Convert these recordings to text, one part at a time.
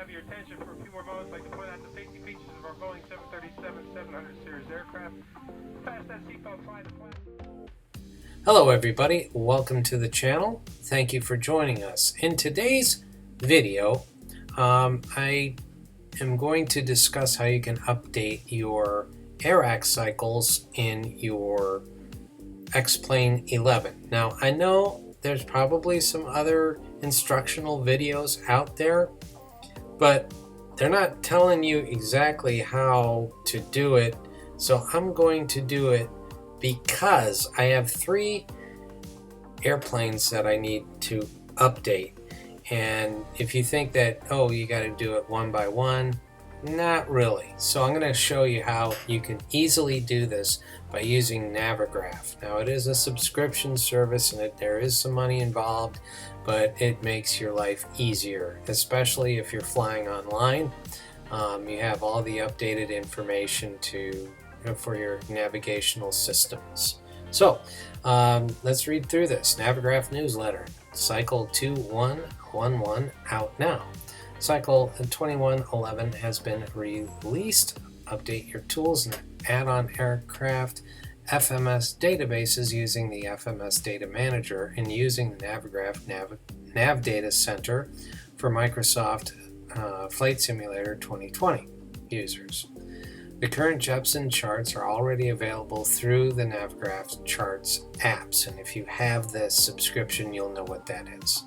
have your attention for a few more moments. I'd like to point out the safety features of our Boeing 737-700 series aircraft. Fasten that seatbelt, fly the flag. Hello everybody, welcome to the channel. Thank you for joining us. In today's video, I am going to discuss how you can update your Airac cycles in your X-Plane 11. Now, I know there's probably some other instructional videos out there, but they're not telling you exactly how to do it, so I'm going to do it because I have 3 airplanes that I need to update. And if you think that, oh, you got to do it one by one, not really. So I'm going to show you how you can easily do this by using Navigraph. Now, it is a subscription service and there is some money involved, but it makes your life easier, especially if you're flying online. You have all the updated information for your navigational systems. So let's read through this. Navigraph newsletter, cycle 2111 out now. Cycle 2111 has been released. Update your tools and add-on aircraft FMS databases using the FMS Data Manager and using the Navigraph NAVDATA Center for Microsoft Flight Simulator 2020 users. The current Jepsen charts are already available through the Navigraph Charts apps, and if you have this subscription, you'll know what that is.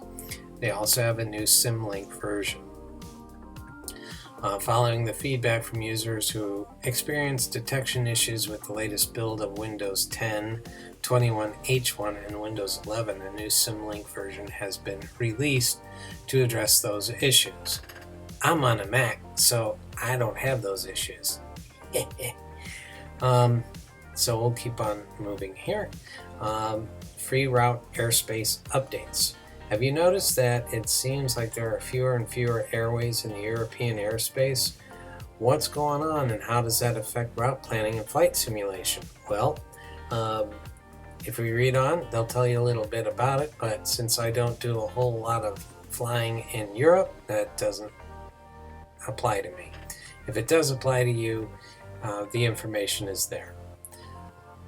They also have a new SimLink version. Following the feedback from users who experienced detection issues with the latest build of Windows 10, 21H1, and Windows 11, a new SimLink version has been released to address those issues. I'm on a Mac, so I don't have those issues. So we'll keep on moving here. Free route airspace updates. Have you noticed that it seems like there are fewer and fewer airways in the European airspace? What's going on and how does that affect route planning and flight simulation? Well, if we read on, they'll tell you a little bit about it, but since I don't do a whole lot of flying in Europe, that doesn't apply to me. If it does apply to you, the information is there.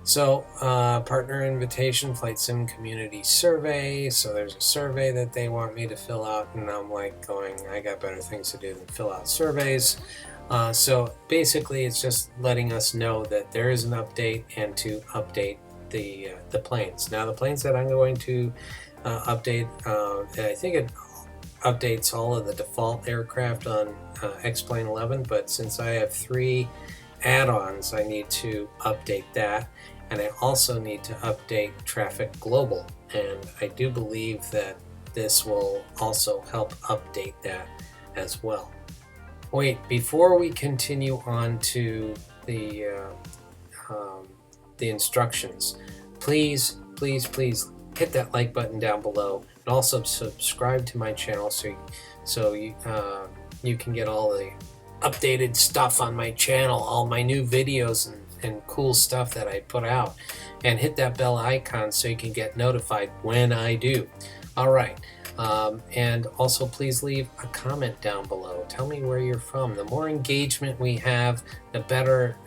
So, partner invitation, flight sim community survey. So there's a survey that they want me to fill out, and I'm like going, I got better things to do than fill out surveys. So basically, it's just letting us know that there is an update and to update the planes. Now, the planes that I'm going to update, I think it updates all of the default aircraft on X-Plane 11, but since I have 3 add-ons, I need to update that, and I also need to update Traffic Global, and I do believe that this will also help update that as well. Wait, before we continue on to the instructions, please hit that like button down below, and also subscribe to my channel so you can get all the updated stuff on my channel, all my new videos and cool stuff that I put out, and hit that bell icon so you can get notified when I do. Alright, and also please leave a comment down below. Tell me where you're from. The more engagement we have, the better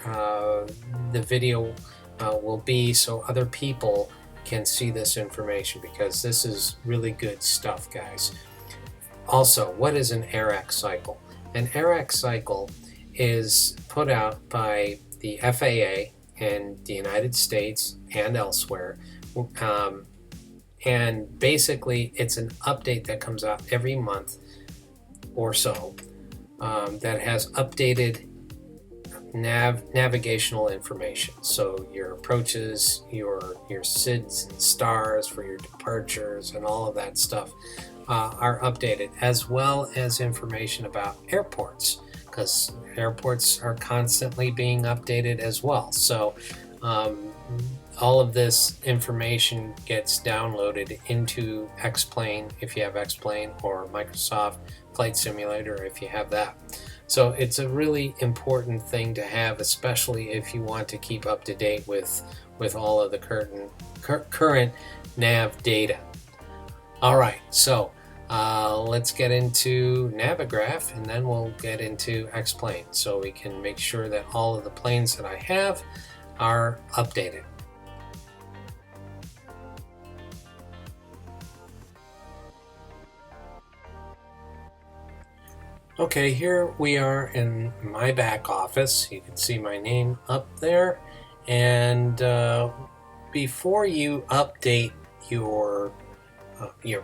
the video will be, so other people can see this information, because this is really good stuff, guys. Also, what is an Airac cycle? An Airac cycle is put out by the FAA in the United States and elsewhere, and basically it's an update that comes out every month or so that has updated navigational information. So your approaches, your SIDS and stars for your departures and all of that stuff are updated, as well as information about airports, because airports are constantly being updated as well. So all of this information gets downloaded into X-Plane if you have X-Plane, or Microsoft Flight Simulator if you have that. So it's a really important thing to have, especially if you want to keep up to date with all of the current nav data. All right, so Let's get into Navigraph, and then we'll get into X-Plane, so we can make sure that all of the planes that I have are updated. Okay, here we are in my back office. You can see my name up there. And before you update your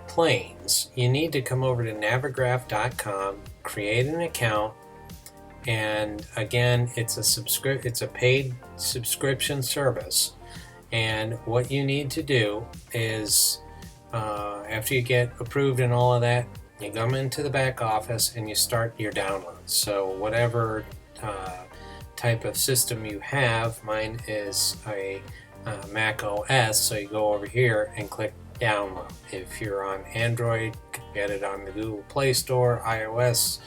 planes, you need to come over to navigraph.com, create an account, and again, it's a paid subscription service. And what you need to do is, after you get approved and all of that, you come into the back office and you start your downloads. So whatever type of system you have, mine is a Mac OS, so you go over here and click download. If you're on Android, get it on the Google Play Store, iOS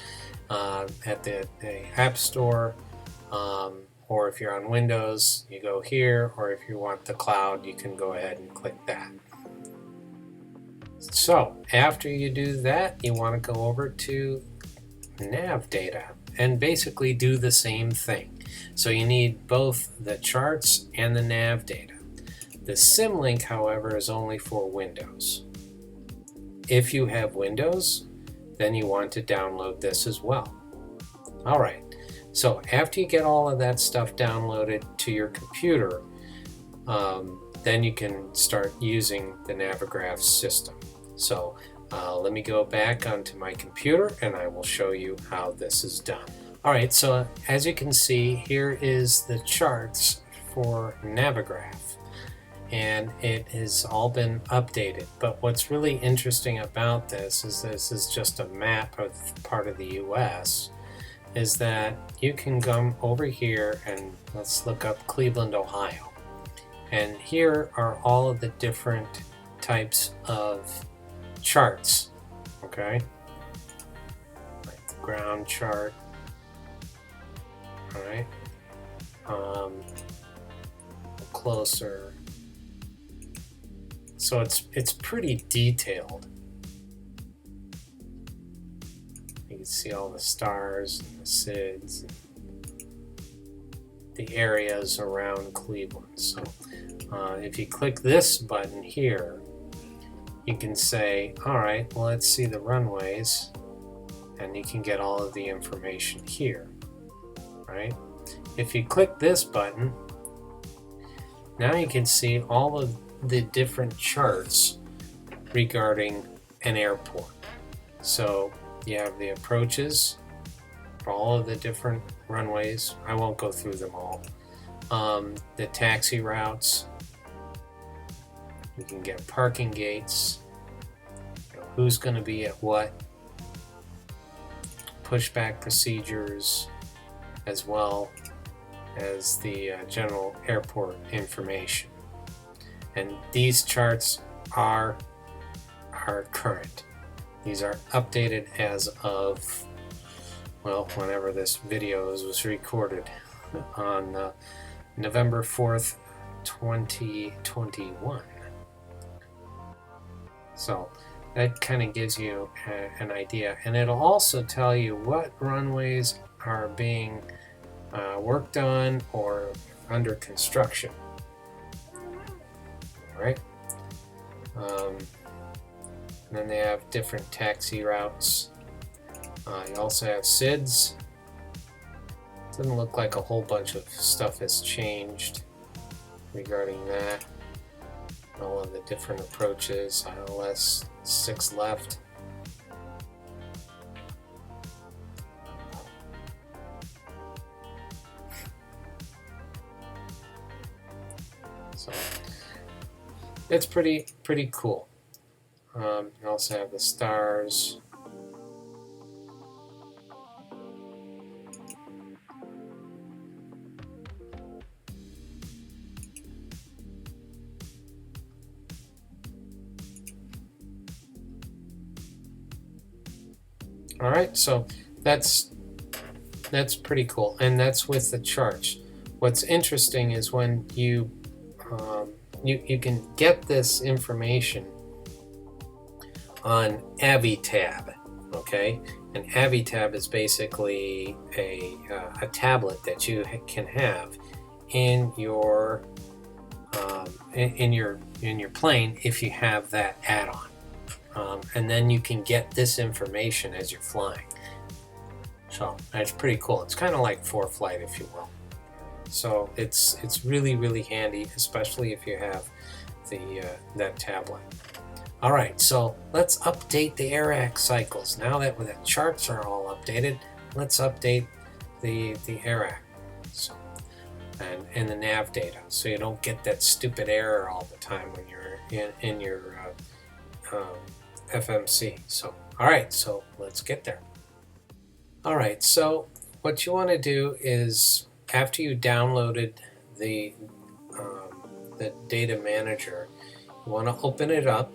at the App Store, or if you're on Windows, you go here, or if you want the cloud, you can go ahead and click that. So after you do that, you want to go over to NAVDATA and basically do the same thing. So you need both the charts and the NAVDATA. The Symlink, however, is only for Windows. If you have Windows, then you want to download this as well. Alright, so after you get all of that stuff downloaded to your computer, then you can start using the Navigraph system. So let me go back onto my computer and I will show you how this is done. Alright, so as you can see, here is the charts for Navigraph, and it has all been updated. But what's really interesting about this is just a map of part of the US, is that you can come over here and let's look up Cleveland, Ohio. And here are all of the different types of charts, okay? Like the ground chart, all right? Closer. So it's pretty detailed. You can see all the stars and the SIDS, and the areas around Cleveland. So if you click this button here, you can say, all right, well, let's see the runways, and you can get all of the information here, right? If you click this button, now you can see all of the different charts regarding an airport. So you have the approaches for all of the different runways. I won't go through them all. The taxi routes. You can get parking gates, who's going to be at what, pushback procedures, as well as the general airport information. And these charts are current. These are updated as of, well, whenever this video was recorded on November 4th, 2021. So that kind of gives you an idea, and it'll also tell you what runways are being worked on or under construction. All right. And then they have different taxi routes. You also have SIDS. Doesn't look like a whole bunch of stuff has changed regarding that. All of the different approaches, ILS 6 left. So it's pretty cool. You also have the stars. All right, so that's pretty cool, and that's with the charts. What's interesting is when you can get this information on AviTab. Okay, and AviTab is basically a tablet that you can have in your in your plane if you have that add-on, and then you can get this information as you're flying. So that's pretty cool. It's kind of like ForeFlight, if you will. So it's really handy, especially if you have the that tablet. All right, so let's update the Airac cycles. Now that the charts are all updated, let's update the Airac and the nav data, so you don't get that stupid error all the time when you're in your FMC. So, all right, so let's get there. All right, so what you want to do is, after you downloaded the data manager, you want to open it up.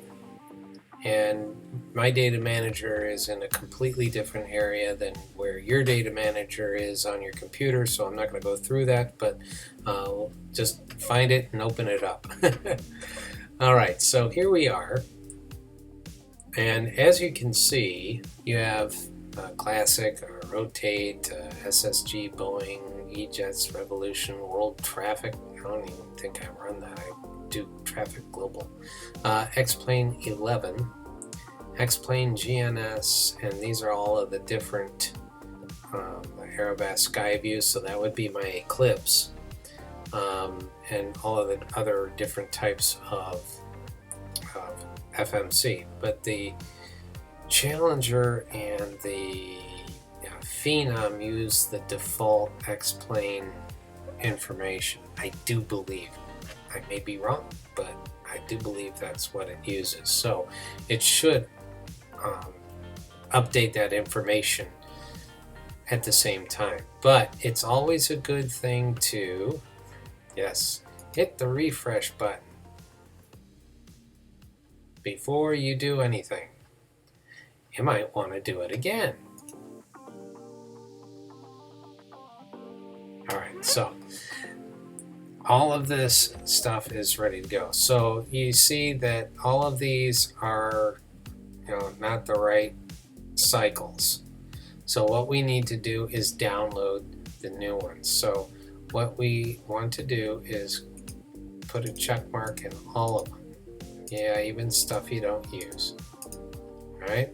And my data manager is in a completely different area than where your data manager is on your computer, so I'm not going to go through that, but just find it and open it up. All right, so here we are. And as you can see, you have Classic, Rotate, SSG, Boeing, E-Jets, Revolution, World Traffic. I don't even think I run that. I do Traffic Global, X-Plane 11, X-Plane GNS, and these are all of the different Aerobas sky views, so that would be my Eclipse, and all of the other different types of FMC. But the Challenger and the Phenom use the default X-Plane information, I do believe. I may be wrong, but I do believe that's what it uses. So it should update that information at the same time. But it's always a good thing to, yes, hit the refresh button before you do anything. You might want to do it again. All right, so all of this stuff is ready to go. So you see that all of these are, not the right cycles. So what we need to do is download the new ones. So what we want to do is put a check mark in all of them. Yeah, even stuff you don't use. All right?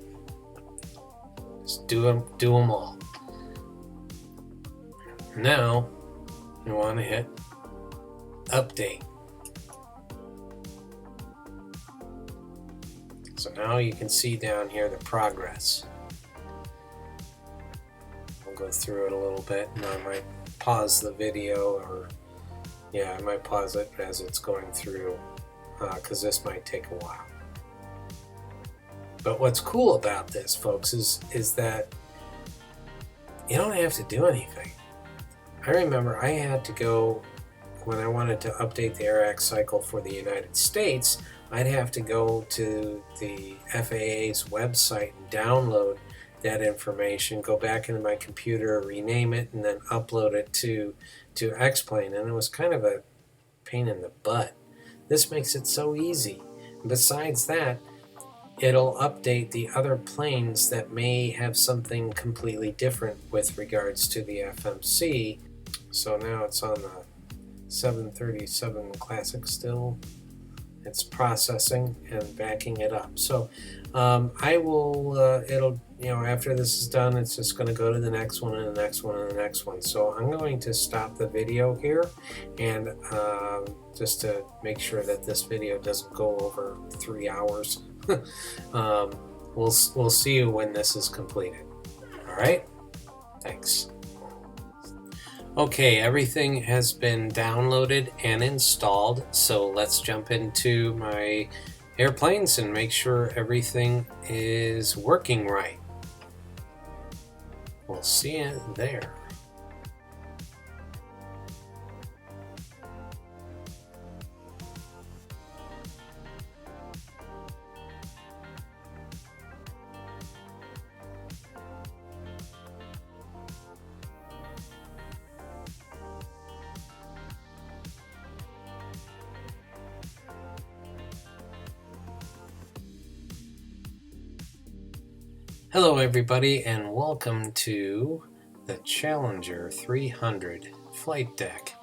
Just do them all. Now you want to hit update. So now you can see down here the progress. We'll go through it a little bit, and I might pause the video, or I might pause it as it's going through, because this might take a while. But what's cool about this, folks, is that you don't have to do anything. I remember I had to go, when I wanted to update the Airac cycle for the United States, I'd have to go to the FAA's website and download that information, go back into my computer, rename it, and then upload it to X-Plane. And it was kind of a pain in the butt. This makes it so easy. Besides that, it'll update the other planes that may have something completely different with regards to the FMC. So now it's on the 737 Classic still. It's processing and backing it up. So I will, it'll, after this is done, it's just going to go to the next one and the next one and the next one. So I'm going to stop the video here, and just to make sure that this video doesn't go over 3 hours. We'll see you when this is completed. All right? Thanks. Okay, everything has been downloaded and installed, so let's jump into my airplanes and make sure everything is working right. We'll see you there. Hello everybody and welcome to the Challenger 300 flight deck.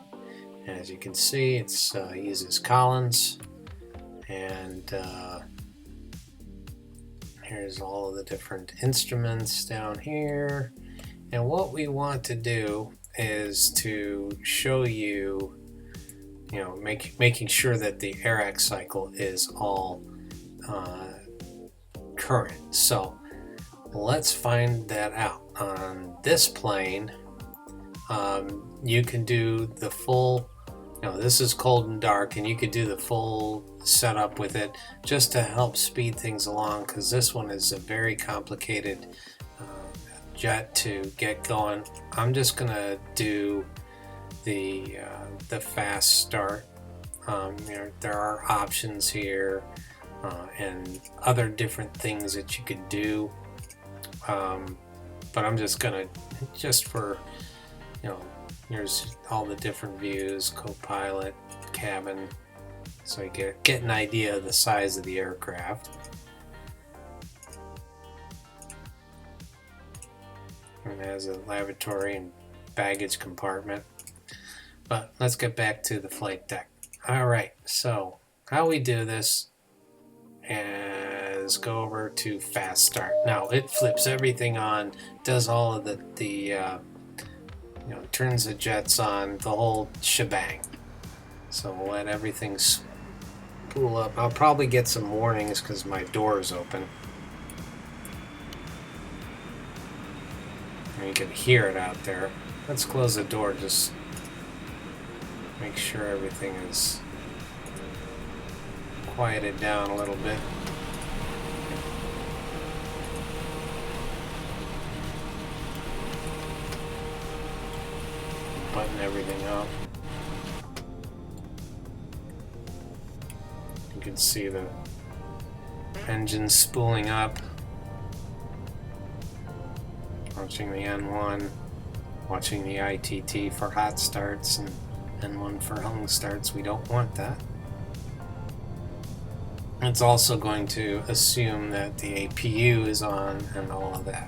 And as you can see, it uses Collins, and here's all of the different instruments down here. And what we want to do is to show you, making sure that the Airac cycle is all current. So let's find that out. On this plane, you can do the full, this is cold and dark, and you could do the full setup with it just to help speed things along, because this one is a very complicated jet to get going. I'm just gonna do the fast start. There are options here and other different things that you could do. But I'm just gonna, for, here's all the different views, co-pilot, cabin, so you get an idea of the size of the aircraft. And it has a lavatory and baggage compartment. But let's get back to the flight deck. Alright, so how we do this is go over to fast start. Now it flips everything on, does all of the turns the jets on, the whole shebang. So we'll let everything spool up. I'll probably get some warnings because my door is open. And you can hear it out there. Let's close the door, just make sure everything is quieted down a little bit. Button everything up. You can see the engine spooling up. Watching the N1, watching the ITT for hot starts, and N1 for hung starts. We don't want that. It's also going to assume that the APU is on and all of that.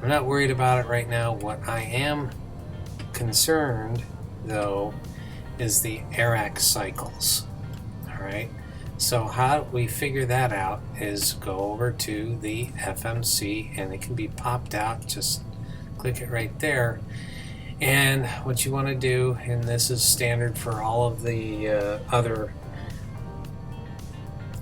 I'm not worried about it right now. What I am concerned, though, is the Airac cycles. Alright, so how we figure that out is go over to the FMC, and it can be popped out. Just click it right there. And what you want to do, and this is standard for all of the other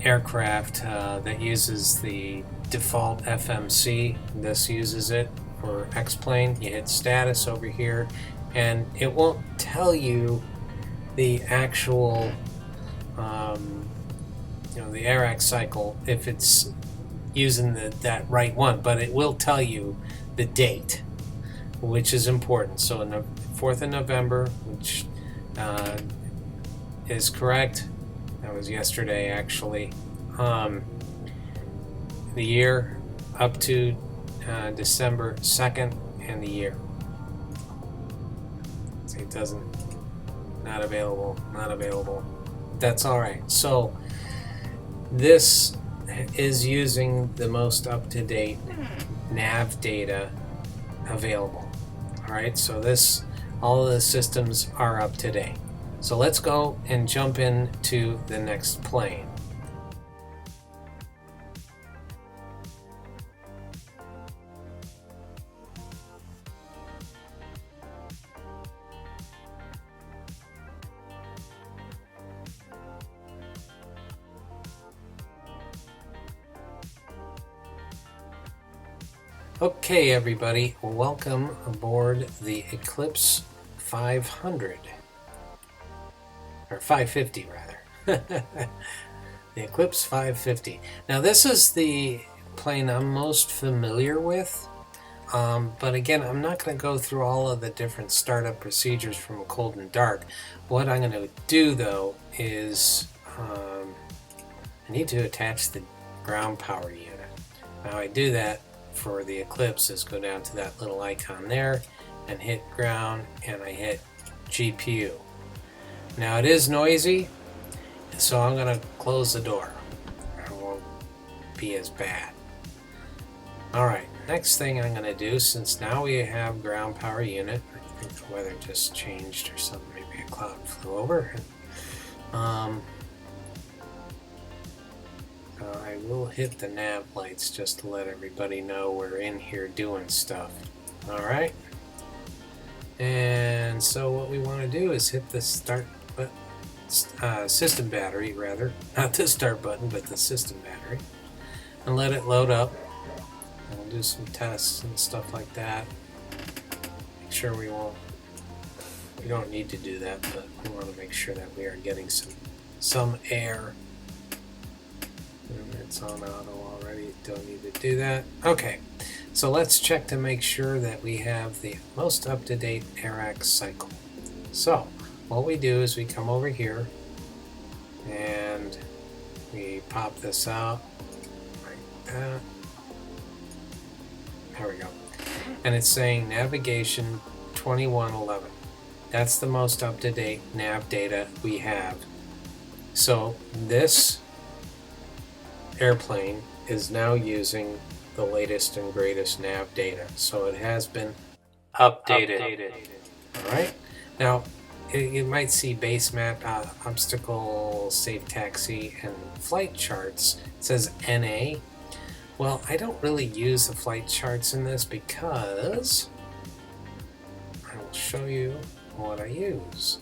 aircraft that uses the default FMC. This uses it for X-plane. You hit status over here, and it won't tell you the actual the Airac cycle if it's using that right one, but it will tell you the date, which is important. So on the 4th of November, which is correct. That was yesterday, actually. The year up to December 2nd, and the year. See, it doesn't, not available. That's all right. So this is using the most up-to-date nav data available. All right, so all of the systems are up to date. So let's go and jump into the next plane. Okay, everybody, welcome aboard the Eclipse 500. Or 550, rather. The Eclipse 550. Now, this is the plane I'm most familiar with. But again, I'm not going to go through all of the different startup procedures from cold and dark. What I'm going to do, though, is I need to attach the ground power unit. Now, I do that for the Eclipse is go down to that little icon there and hit ground, and I hit GPU. Now it is noisy, so I'm going to close the door. It won't be as bad. Alright, next thing I'm going to do, since now we have ground power unit, I think the weather just changed or something, maybe a cloud flew over. I will hit the nav lights just to let everybody know we're in here doing stuff. Alright, and so what we want to do is hit the start button, system battery rather, not the start button but the system battery, and let it load up. And we'll do some tests and stuff like that. Make sure we don't need to do that, but we want to make sure that we are getting some air. And it's on auto already, don't need to do that. Okay, so let's check to make sure that we have the most up-to-date Airac cycle. So what we do is we come over here and we pop this out like that. There we go. And it's saying navigation 2111. That's the most up-to-date nav data we have. So this airplane is now using the latest and greatest nav data. So it has been updated. Alright? Now, you might see base map, obstacle, safe taxi, and flight charts. It says NA. Well, I don't really use the flight charts in this because I will show you what I use.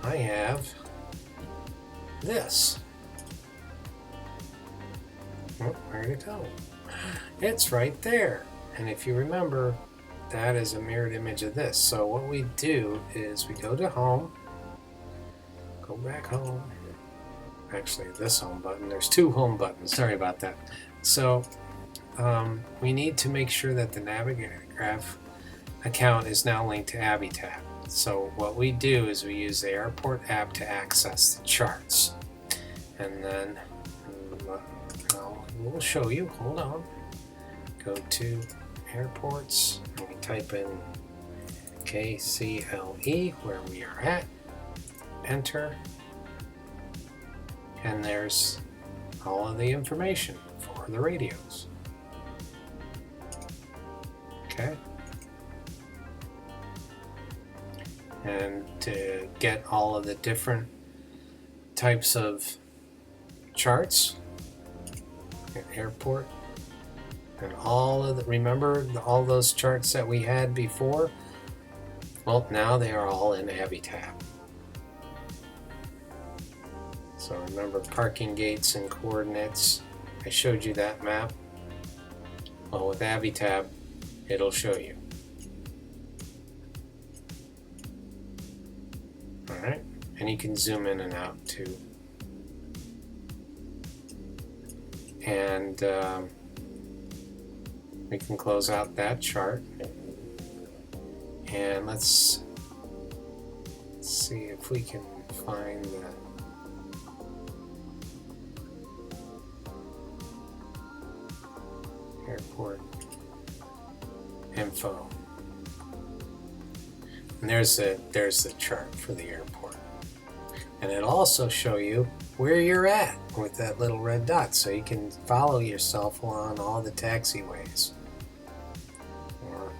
I have this. Oh, where'd it go? It's right there. And if you remember, that is a mirrored image of this. So what we do is we go to home, go back home. Actually, this home button, there's two home buttons. Sorry about that. So we need to make sure that the Navigraph account is now linked to Habitat. So what we do is we use the airport app to access the charts. And then we'll show you. Hold on. Go to airports and we type in KCLE where we are at. Enter. And there's all of the information for the radios. Okay. And to get all of the different types of charts, airport, and all of the, remember all those charts that we had before? Well, now they are all in Habitat. So remember parking gates and coordinates. I showed you that map. Well, with Habitat, it'll show you. Alright, and you can zoom in and out too. And we can close out that chart. And let's see if we can find the airport info. And there's the chart for the airport. And it'll also show you where you're at with that little red dot, so you can follow yourself along all the taxiways. Or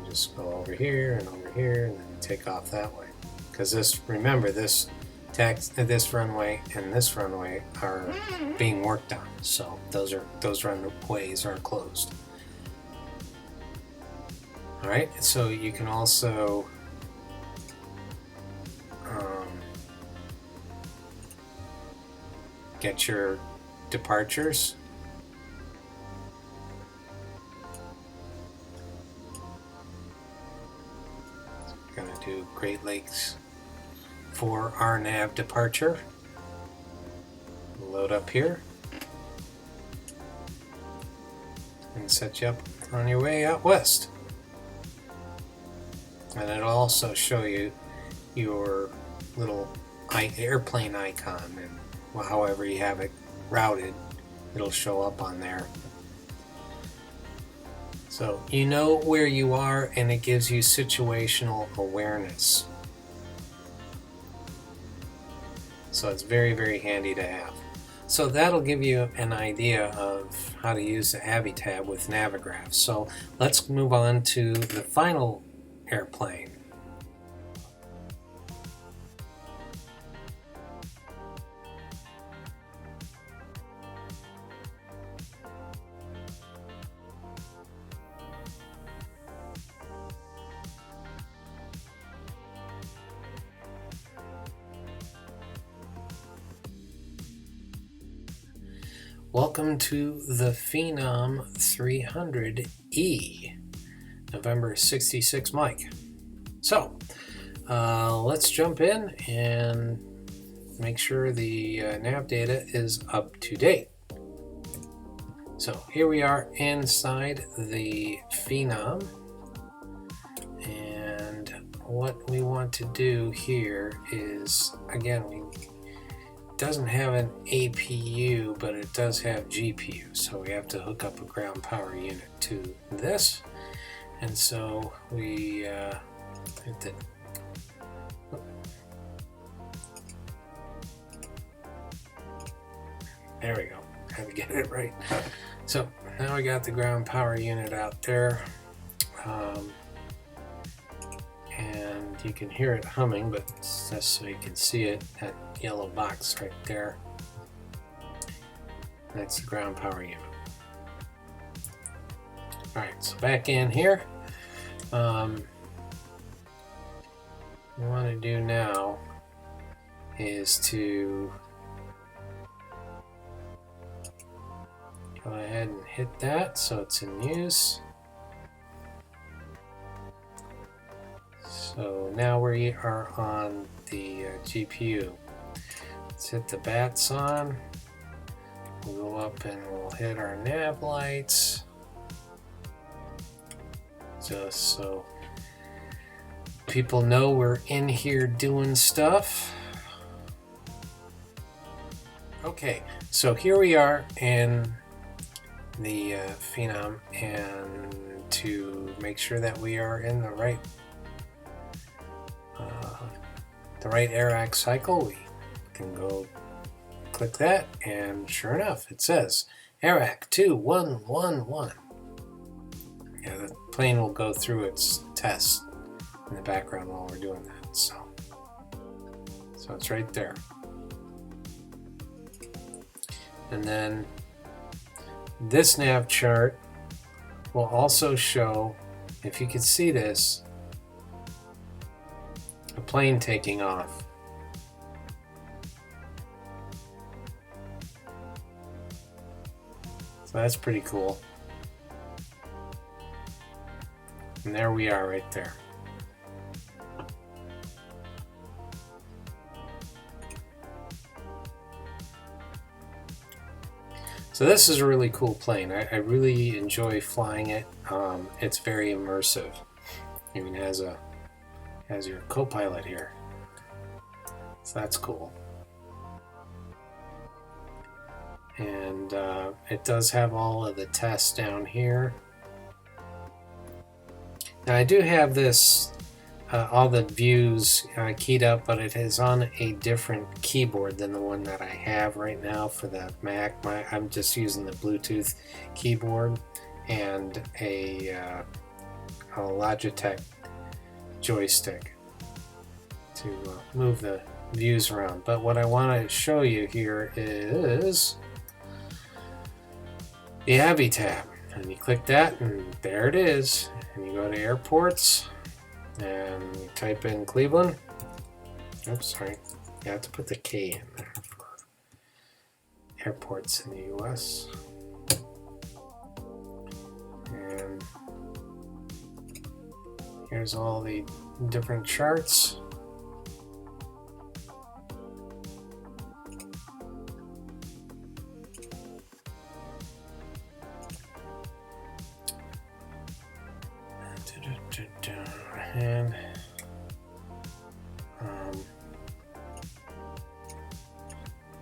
just go over here and then take off that way. Because this, remember, this runway and this runway are being worked on, so those runways are closed. All right, so you can also get your departures. Gonna do Great Lakes for our nav departure. Load up here and set you up on your way out west. And it'll also show you your little airplane icon, and however you have it routed, it'll show up on there. So you know where you are, and it gives you situational awareness. So it's very, very handy to have. So that'll give you an idea of how to use the Avi tab with Navigraph. So let's move on to the final airplane. Welcome to the Phenom 300E, November 66 Mike. So, let's jump in and make sure the nav data is up to date. So here we are inside the Phenom, and what we want to do here is, again, it doesn't have an APU, but it does have GPU, so we have to hook up a ground power unit to this. And so we there we go, had to get it right. So now we got the ground power unit out there, and you can hear it humming, but it's just so you can see it, that yellow box right there. That's the ground power unit. Alright, so back in here, what we want to do now is to go ahead and hit that so it's in use. So now we are on the GPU. Let's hit the bats on. We'll go up and we'll hit our nav lights, just so people know we're in here doing stuff. Okay, so here we are in the Phenom, and to make sure that we are in the right Airac cycle, we can go click that, and sure enough, it says Airac 2111. Yeah, the plane will go through its test in the background while we're doing that. So it's right there. And then this nav chart will also show, if you can see this, a plane taking off. So that's pretty cool. And there we are right there. So this is a really cool plane. I really enjoy flying it. It's very immersive. Even has your co-pilot here. So that's cool. And it does have all of the tests down here. Now I do have this, all the views keyed up, but it is on a different keyboard than the one that I have right now for the Mac. I'm just using the Bluetooth keyboard and a Logitech joystick to move the views around. But what I want to show you here is the Avi tab, and you click that and there it is, and you go to airports and you type in Cleveland. Oops, sorry, you have to put the K in there for airports in the US. And here's all the different charts. And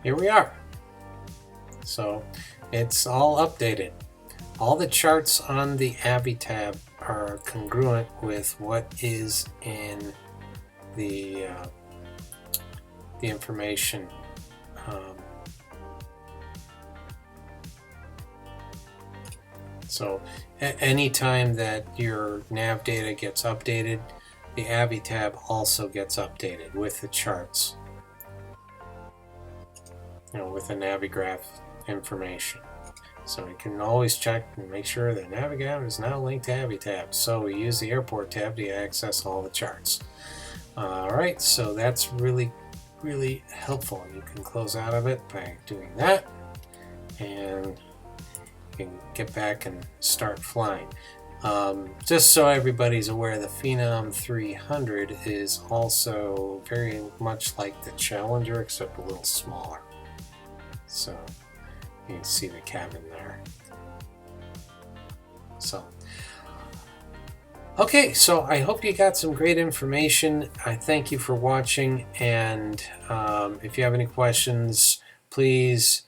here we are. So it's all updated. All the charts on the Avi tab are congruent with what is in the information So anytime that your nav data gets updated, the AVI tab also gets updated with the charts, with the Navigraph information. So we can always check and make sure that Navigraph is now linked to AVI tab. So we use the airport tab to access all the charts. Alright, so that's really helpful. You can close out of it by doing that, and you can get back and start flying. Just so everybody's aware, the Phenom 300 is also very much like the Challenger, except a little smaller. So you can see the cabin there. So okay, so I hope you got some great information. I thank you for watching, and if you have any questions, please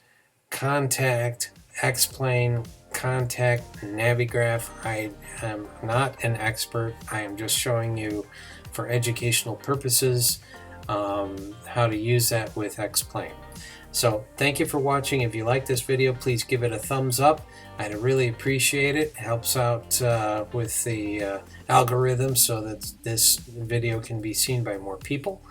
contact X-Plane, contact Navigraph. I am not an expert. I am just showing you for educational purposes how to use that with X-Plane. So thank you for watching. If you like this video, please give it a thumbs up. I'd really appreciate it. It helps out with the algorithm so that this video can be seen by more people.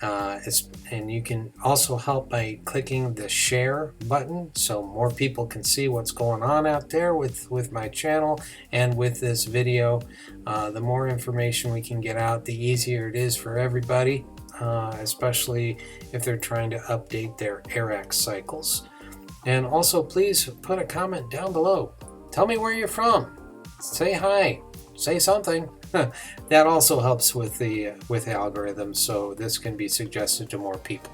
And you can also help by clicking the share button so more people can see what's going on out there with my channel and with this video. The more information we can get out, the easier it is for everybody, especially if they're trying to update their Airac cycles. And also, please put a comment down below. Tell me where you're from. Say hi. Say something. That also helps with the algorithm, so this can be suggested to more people.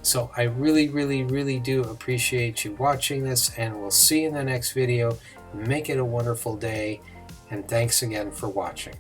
So I really do appreciate you watching this, and we'll see you in the next video. Make it a wonderful day, and thanks again for watching.